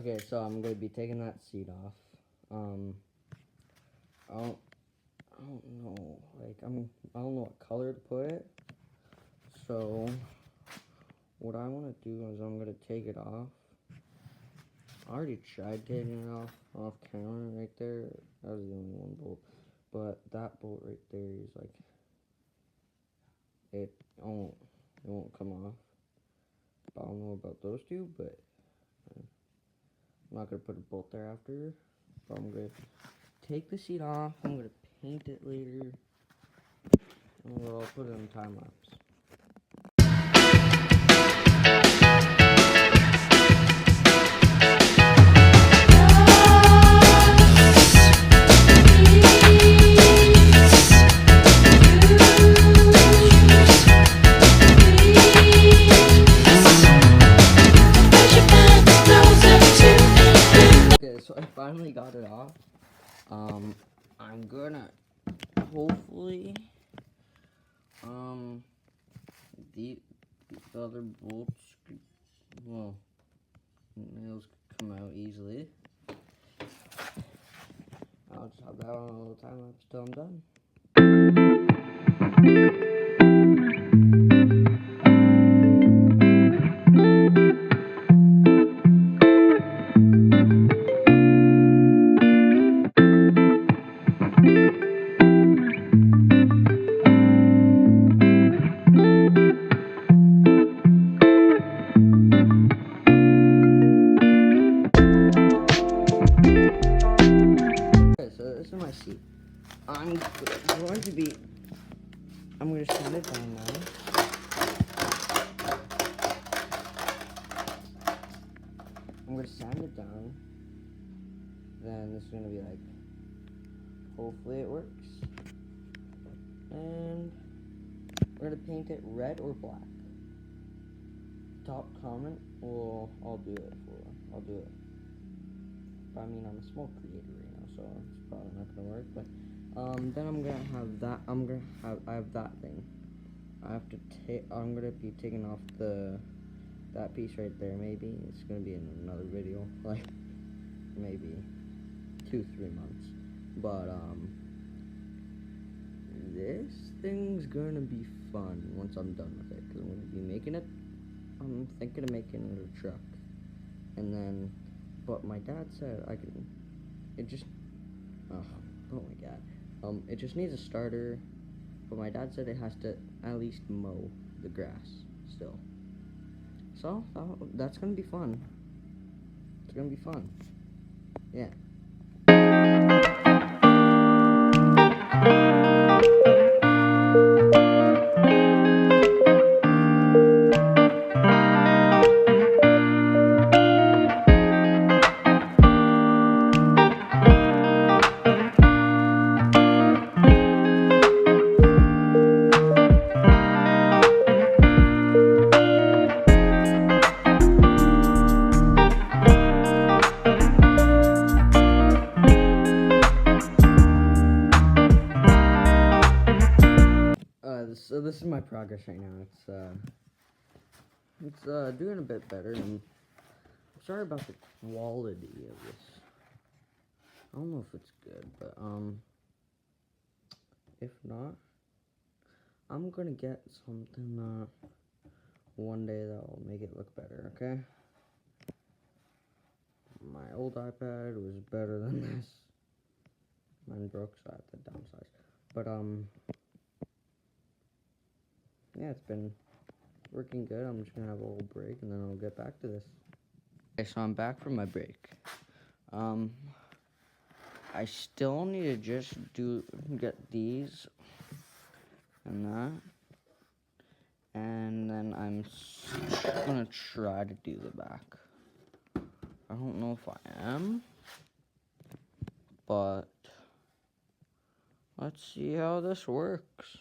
Okay, so I'm gonna be taking that seat off. I don't know, like, I don't know what color to put it. So, what I want to do is I'm gonna take it off. I already tried taking it off camera right there. That was the only one bolt, but that bolt right there is like, it won't come off. I don't know about those two, but I'm not gonna put a bolt there after. So I'm gonna take the seat off. I'm gonna paint it later, and I'll put it in time lapse. So I finally got it off. I'm gonna hopefully the other bolts nails could come out easily. I'll just have that on a little time lapse till I'm done. So this is my seat. I'm going to sand it down now. I'm going to sand it down. Then this is going to be like, hopefully it works. And we're going to paint it red or black. Top comment, well, I'll do it. But I mean, I'm a small creator right now, so it's probably not gonna work. But then I'm gonna have that. I have that thing. I'm gonna be taking off that piece right there. Maybe it's gonna be in another video, like maybe 2-3 months. But this thing's gonna be fun once I'm done with it, because I'm gonna be making it. I'm thinking of making it a truck, and then. But my dad said it just needs a starter, but my dad said it has to at least mow the grass still. So, that's gonna be fun. It's gonna be fun. Yeah. So this is my progress right now. It's doing a bit better. I'm sorry about the quality of this. I don't know if it's good, but if not, I'm gonna get something one day that'll make it look better. Okay. My old iPad was better than this. Mine broke, so I had to downsize. But yeah, it's been working good. I'm just gonna have a little break and then I'll get back to this. Okay, so I'm back from my break. I still need to just get these and that, and then I'm gonna try to do the back. I don't know if I am, but let's see how this works.